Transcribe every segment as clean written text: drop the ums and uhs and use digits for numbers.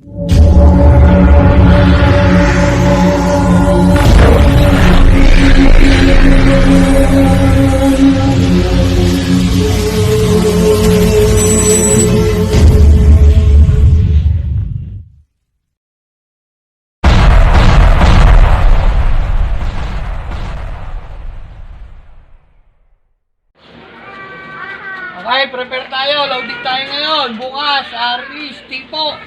Okay, prepare tayo. Loading tayo ngayon. Bukas, Arlis, Tipo.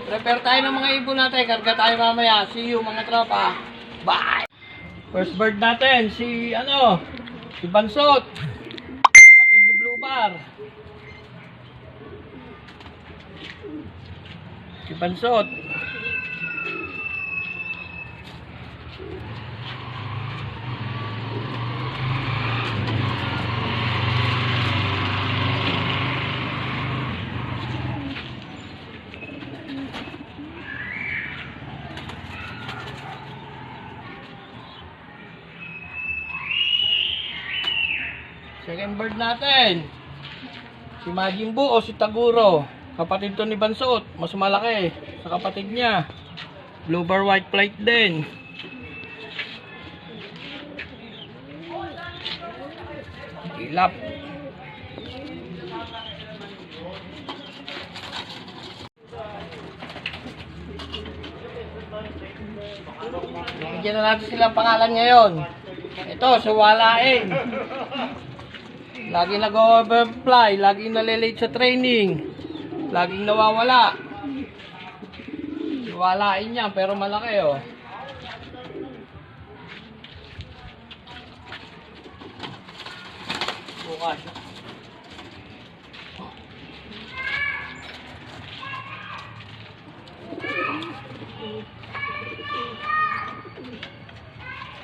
Prepare tayo ng mga ibon natin. Karga tayo mamaya. See you mga tropa. Bye! First bird natin, si Bansot. Kapatid ni Blue Bar. Si Bansot. Second bird natin, si Majimbu o si Taguro. Kapatid to ni Bansot. Mas malaki sa kapatid niya. Blue bar white flight din. Ilap. Bigyan na natin silang pangalan ngayon. Ito, Suwalain. Lagi nag-overfly, lagi nalilate sa training, laging nawawala. Walain niya pero malaki oh. Bukas.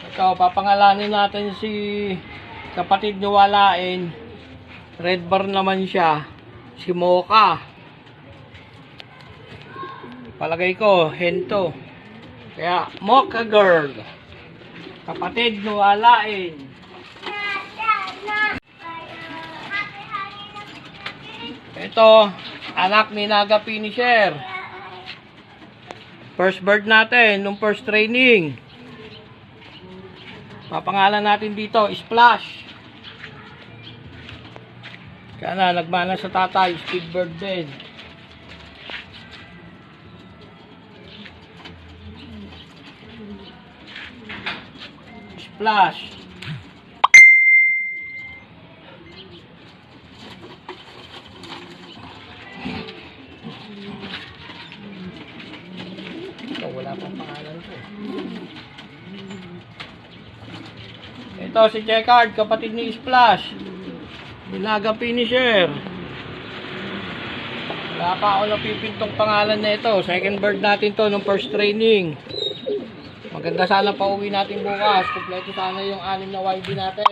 Ito, papangalanin natin si kapatid ni Walain. Red bar naman siya, si Mocha. Palagay ko hento, kaya Mocha girl, kapatid ni Walain. Ito, anak ni Naga Finisher. First bird natin nung first training. Papangalan natin dito, Splash. Kaya na, nagmana sa tatay, Speedbird din. Splash. Ito, wala pang pangalan ko. Ito si Checard, kapatid ni Splash. Naga Finisher. Wala pa ako napipintong pangalan na ito. Second bird natin to nung first training. Maganda sana pa uwi natin bukas. Kompleto sana yung 6 na YB natin.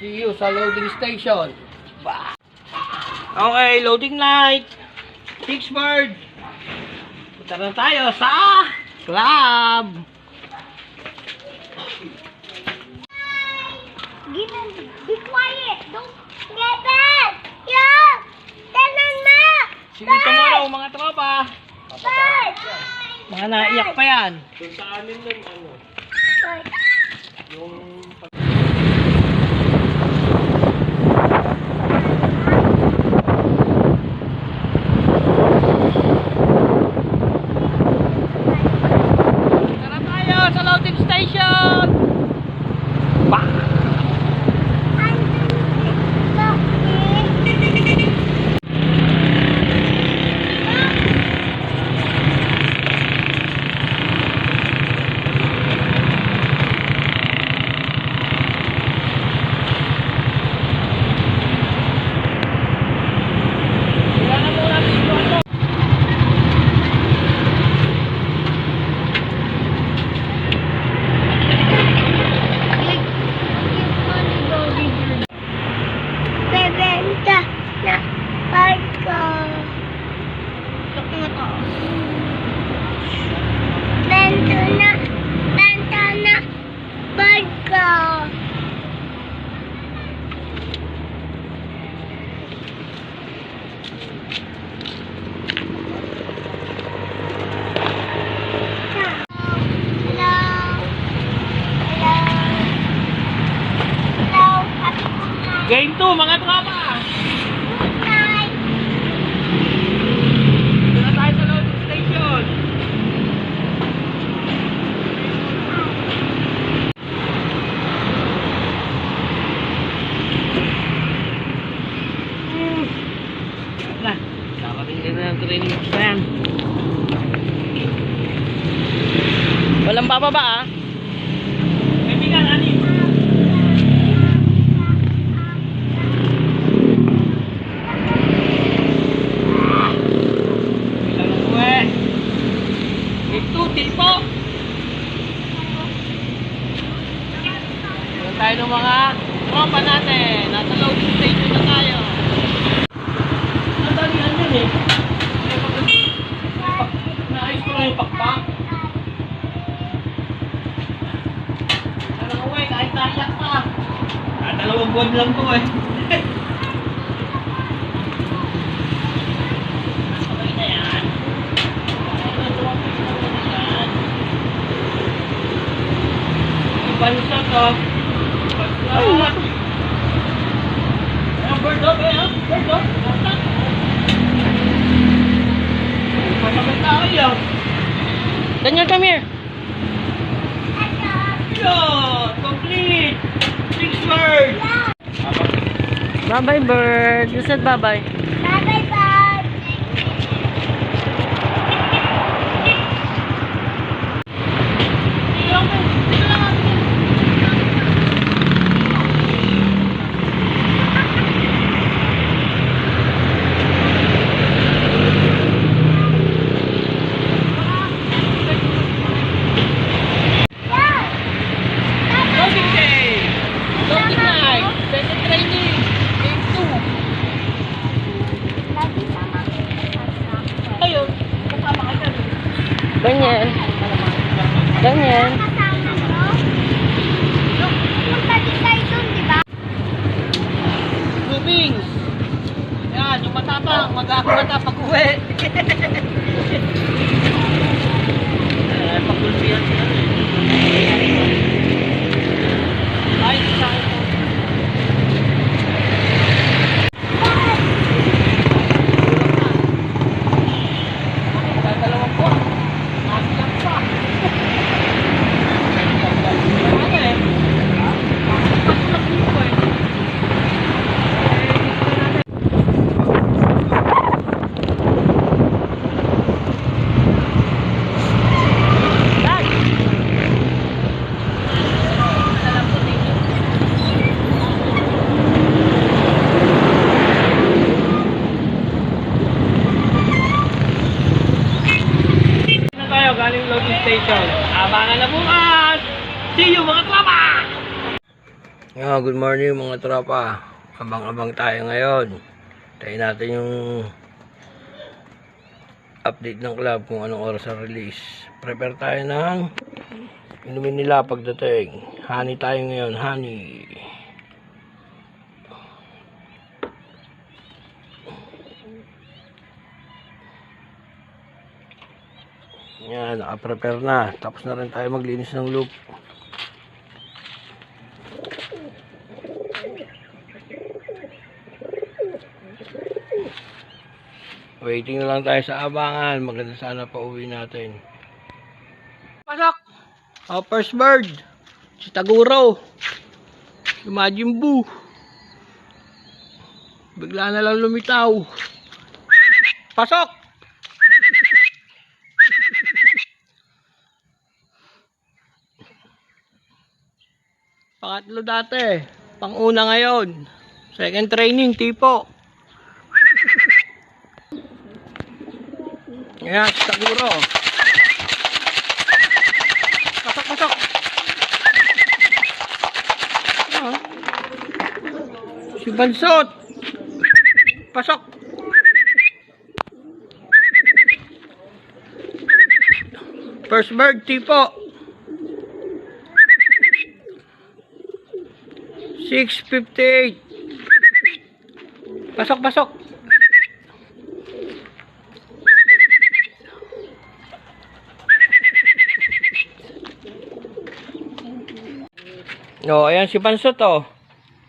See you sa loading station. Bye. Okay, loading night. 6 bird. Punta na tayo sa club. Be quiet! Don't get bad! Yeah! Tanan mo! See you tomorrow mga tropa. Bad! Mga naiyak pa yan. Doon sa amin nun, yung Tara tayo sa loading station. Bye. Bebenta na barko. Benta na barko. Game 2, mga tropa. Bye. Dito na tayo sa loading station. Na, kakating ka na ng training na yan. Walang bababa ah. Kaibigan, ani? Bilang ng uwi. Ito, tipo. Ito tayo ng mga tropa natin. Nasa loading station na tayo. Nadalian yun eh. Naayos ko lang yung pakpak. Alam ko eh, kahit naiyak pa. 2 buwan lang to eh. Okay na yan. Bansa to. Bansa. Ayan, bird dog eh, ha? Bird dog. Pasabay tayo. Daniel, come here. Yun! Complete! 6 words! Bye-bye, bird. You said bye-bye. Bye bye. Loading day! Loading night! Second training! Game 2! Ayun! Kasama ka dyan. Ganyan. Ganyan. Kasama mo? Yung pati tayo dun, di ba? Movings! Yan, yung matapang. Matapang uwi. Pakulpihan siya. Ay, sa akin po. Dalawang po. Nasilang pa. Ano eh? Pasulak dito eh. Na tayo galing loading station. Abangan na bukas! See you mga tropa! Good morning mga tropa. Abang-abang tayo ngayon. Tayo natin yung update ng club kung anong oras ang release. Prepare tayo ng inumin nila pagdating. Honey tayo ngayon, honey. Yan, naka-prepare na. Tapos na rin tayo maglinis ng loop. Waiting na lang tayo sa abangan. Maganda sana pa uwi natin. Pasok! Oh, first bird. Si Taguro. Si Majin Buu. Bigla na lang lumitaw. Pasok! Pangatlo dati. Pang-una ngayon. Second training, tipo. Ayan, siguro. Pasok, pasok. Ah. Si Bansot. Pasok. First bird, tipo. 6:58. Pasok, pasok. Oh, ayan si Pansot oh.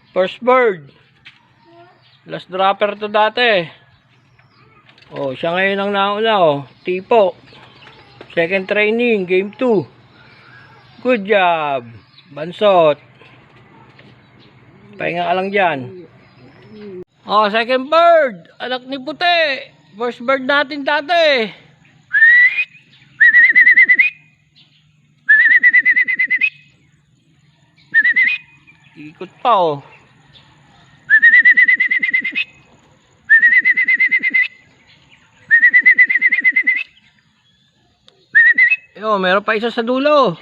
First bird. Last dropper to dati. Oh, siya ngayon ang nauna, oh. Tipo. Second training, game 2. Good job. Bansot. Pahinga ka lang dyan. Oh, second bird. Anak ni Puti. First bird natin dati. Ikot pa, oh. Yo, meron pa isa sa dulo.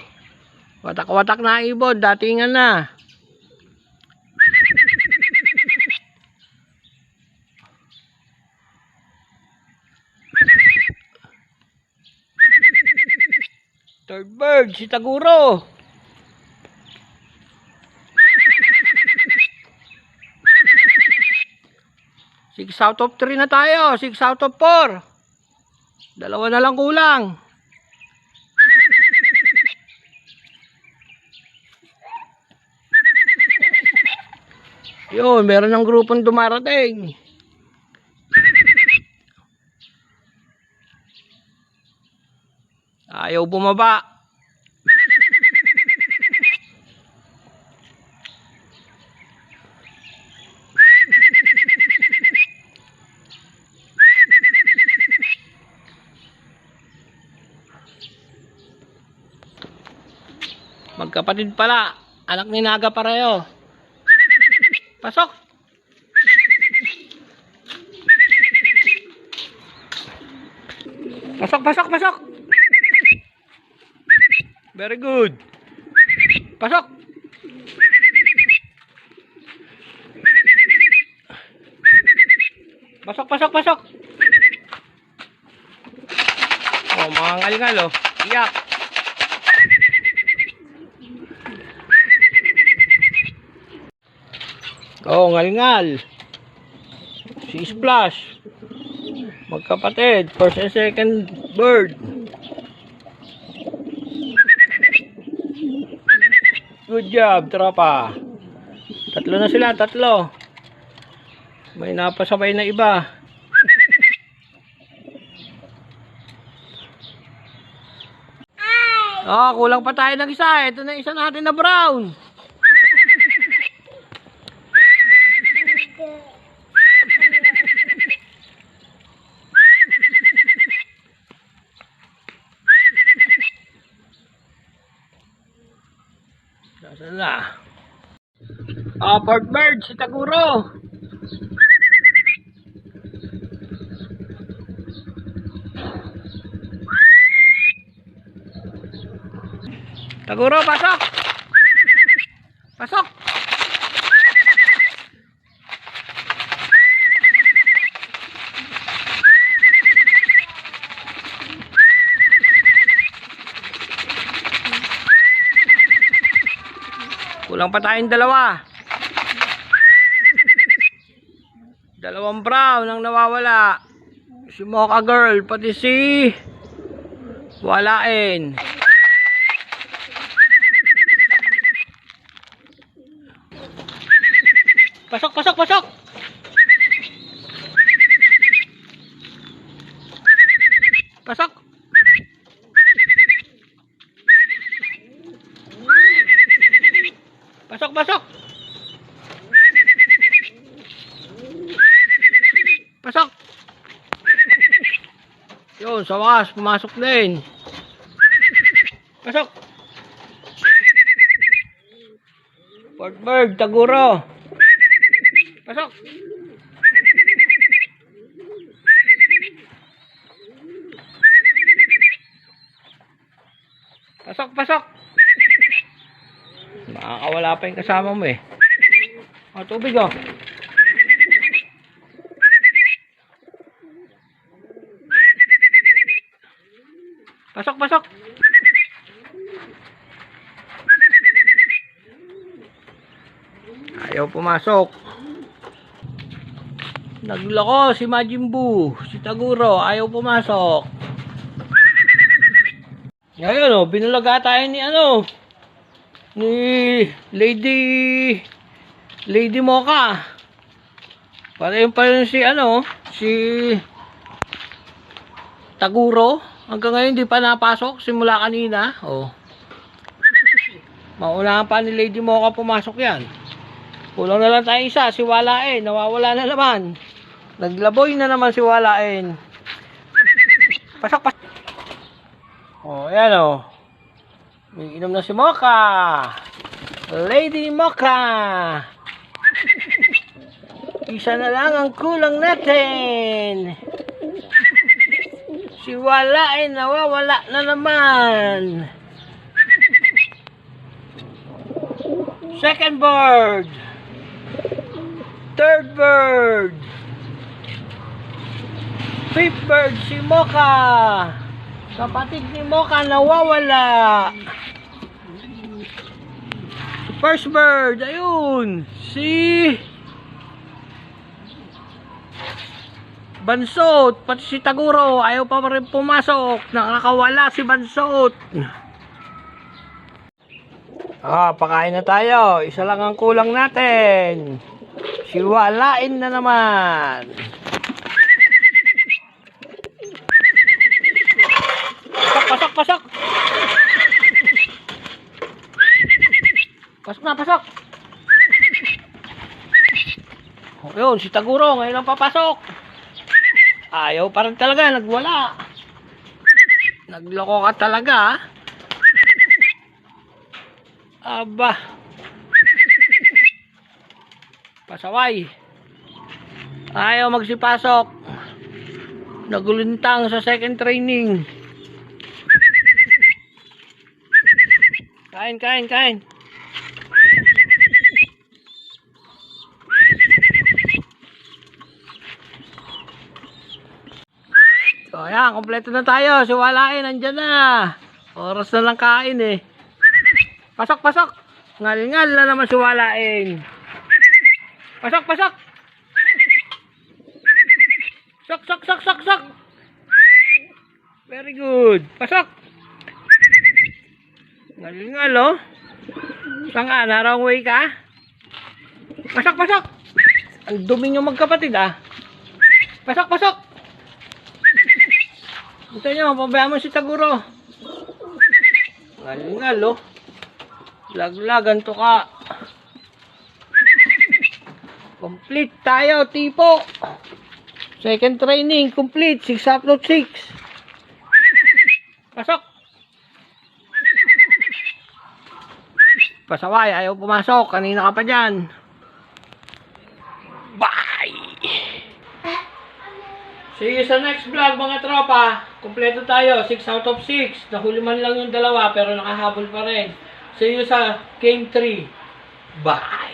Watak-watak na ibon, datingan na. Third bird, si Taguro. Six out of 3 na tayo, 6 out of 4. Dalawa na lang kulang. Yun, meron ng grupong dumarating. Ayaw bumaba. Magkapatid pala. Anak ni Naga pareho. Pasok. Pasok, pasok, pasok. Very good. Pasok. Pasok, pasok, pasok. Oh, mga ngalingal, oh. Iyak. Oh, ngalingal. Si Splash. Magkapatid. First and second bird. Good job, tropa. Tatlo na sila, tatlo. May napasabay na iba. Oh, kulang pa tayo ng isa. Ito na isa natin na brown. Nasaan na? Ah, fourth bird, si Taguro. Taguro, pasok! Pasok! Kulang pa tayong dalawa. Dalawang brown ang nawawala. Si Mocha Girl, pati si Walain. Pasok, pasok, pasok. Pasok. Pasok, pasok. Pasok. Yun, sa wakas, pumasok din. Pasok. Fourth bird, Taguro. Pasok. Pasok, pasok. Makakawala pa yung kasama mo eh. O, tubig oh. Pasok, pasok. Ayaw pumasok. Nagloko si Majin Buu, si Taguro, ayaw pumasok. Ngayon oh, binulaga tayo ni ano, ni Lady Mocha. Pareho pa rin si si Taguro. Hanggang ngayon di pa napasok simula kanina. Oh. Maunahan pa ni Lady Mocha pumasok yan. Kulang na lang tayo isa, si Walain. Nawawala na naman. Naglaboy na naman si Walain. Pasok, pasok. Oh, ayan oh. May inom na si Mocha. Lady Mocha. Isa na lang ang kulang natin. Si Walain nawawala na naman. Second bird. Third bird. Fifth bird si Mocha. Kapatid ni Mocha nawawala. First bird, ayun. Si Bansot, pati si Taguro, ayaw pa rin pumasok. Nakakawala si Bansot. Pakain na tayo. Isa lang ang kulang natin. Si Walain na naman. Pasok, pasok, pasok. Pasok na, pasok. Yun, si Taguro, ngayon lang papasok. Ayaw pa rin talaga, nagwala. Nagloko ka talaga. Aba. Pasaway. Ayaw magsipasok. Nagulintang sa second training. Kain, kain, kain. So, ayan, kompleto na tayo. Si Walain, nandyan na. Oras na lang kain eh. Pasok, pasok. Ngal-ngal na naman si Walain. Pasok, pasok. Sok, sok, sok, sok, sok. Very good. Pasok. Ngal-ngal oh. Saan ka? Narong way ka? Pasok, pasok. Ang dumi nyo magkapatid ah. Pasok, pasok. Ito nyo, pabayaan mo si Taguro. Ngal-ngal oh. Laglagan to ka. Complete tayo, tipo. Second training, complete. 6 upload 6. Pasok. Pasaway, ayaw pumasok. Kanina ka pa dyan. Bye! See you sa next vlog mga tropa. Kompleto tayo, 6 out of 6. Nahuli man lang yung dalawa pero nakahabol pa rin. See you sa game 3. Bye!